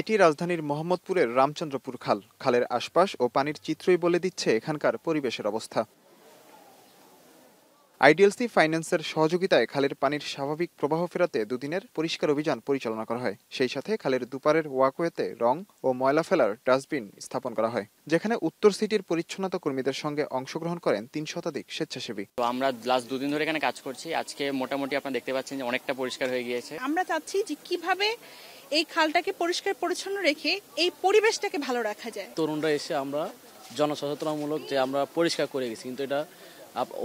এটি রাজধানীর মোহাম্মদপুরের রামচন্দ্রপুর খাল। খালের আশপাশ ও পানির চিত্রই বলে দিচ্ছে এখানকার পরিবেশের অবস্থা। আইডিএলসি ফাইন্যান্সের সহযোগিতায় খালের পানির স্বাভাবিক প্রবাহ ফেরাতে দুদিনের পরিষ্কার অভিযান পরিচালনা করা হয়। সেই সাথে খালের দুপারের ওয়াকওয়েতে রং ও ময়লা ফেলার ডাস্টবিন স্থাপন করা হয়, যেখানে উত্তর সিটির পরিচ্ছন্নতা কর্মীদের সঙ্গে অংশগ্রহণ করেন ৩ শতাধিক স্বেচ্ছাসেবী। তো আমরা লাস্ট দুদিন ধরে এখানে কাজ করছি। আজকে মোটামুটি আপনারা দেখতে পাচ্ছেন যে অনেকটা পরিষ্কার হয়ে গিয়েছে। আমরা চাচ্ছি যে কিভাবে এই খালটাকে পরিষ্কার পরিচ্ছন্ন রেখে এই পরিবেশটাকে ভালো রাখা যায়। তরুণরা এসে আমরা জনসচেতনামূলক যে আমরা পরিষ্কার করে গেছি, কিন্তু এটা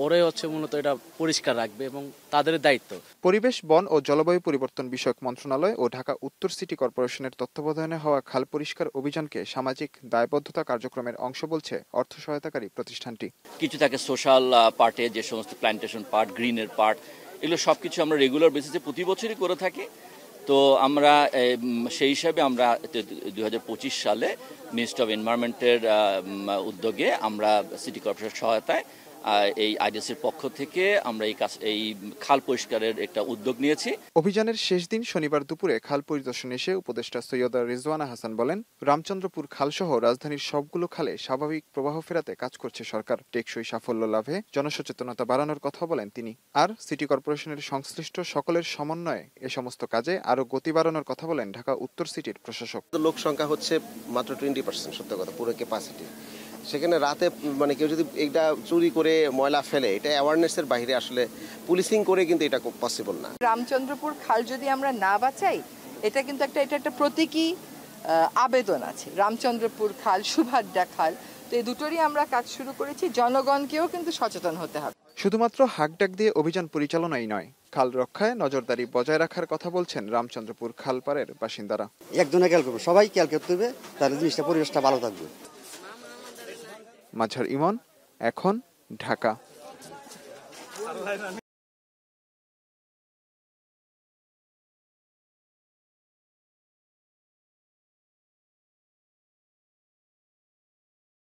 ওরাই হচ্ছে মূলত এটা পরিষ্কার রাখবে এবং তাদের দায়িত্ব। পরিবেশ, বন ও জলবায়ু পরিবর্তন বিষয়ক মন্ত্রণালয় ও ঢাকা উত্তর সিটি কর্পোরেশনের তত্ত্বাবধানে হওয়া খাল পরিষ্কার অভিযানকে সামাজিক দায়বদ্ধতা কার্যক্রমের অংশ বলছে অর্থ সহায়তাকারী প্রতিষ্ঠানটি। কিছু থাকে সোশ্যাল পার্টে, যে সমস্ত প্ল্যান্টেশন পার্ট, গ্রিনের পার্ট, এগুলো সবকিছু আমরা রেগুলার বেসিসে প্রতি বছরই করে থাকি। তো আমরা সেই হিসাবে আমরা 2025 সালে মিনিস্ট্রি অফ এনভায়রনমেন্টের উদ্যোগে আমরা সিটি কর্পোরেশনের সহায়তায় এই আইডিএসির পক্ষ থেকে আমরা এই খাল পরিষ্কারের একটা উদ্যোগ নিয়েছি। অভিযানের শেষ দিন শনিবার দুপুরে খাল পরিদর্শনে এসে উপদেষ্টা সৈয়দা রিজওয়ানা হাসান বলেন, রামচন্দ্রপুর খালসহ রাজধানীর সবগুলো খালে স্বাভাবিক প্রবাহ ফেরাতে কাজ করছে সরকার। টেকসই সাফল্য লাভে জনসচেতনতা বাড়ানোর কথা বলেন তিনি। আর সিটি কর্পোরেশনের সংশ্লিষ্ট সকলের সমন্বয়ে এ সমস্ত কাজে আরো গতি বাড়ানোর কথা বলেন ঢাকা উত্তর সিটির প্রশাসক। লোক সংখ্যা হচ্ছে মাত্র 20%, সত্য কথা, পুরো ক্যাপাসিটি। সেখানে রাতে কেউ যদি এটা চুরি করে ময়লা ফেলে, এটা অ্যাওয়ারনেসের বাইরে আসলে পুলিশিং করে কিন্তু এটা পসিবল না। রামচন্দ্রপুর খাল যদি আমরা না বাঁচাই, এটা কিন্তু একটা প্রতীকী আবেদন আছে। রামচন্দ্রপুর খাল, সুভাদ্রা খাল, তো এই দুটোরই আমরা কাজ শুরু করেছি। জনগণকেও কিন্তু সচেতন হতে হবে। শুধুমাত্র হাঁকডাক দিয়ে অভিযান পরিচালনাই নয়, খাল রক্ষায় নজরদারি বজায় রাখার কথা বলছেন রামচন্দ্রপুর খালপাড়ের বাসিন্দারা। একজনে খেয়াল করবে, সবাই খেয়াল করতে হবে, তাহলে জিনিসটা পরিবেশটা ভালো থাকবে। মাঝার ইমন, এখন, ঢাকা।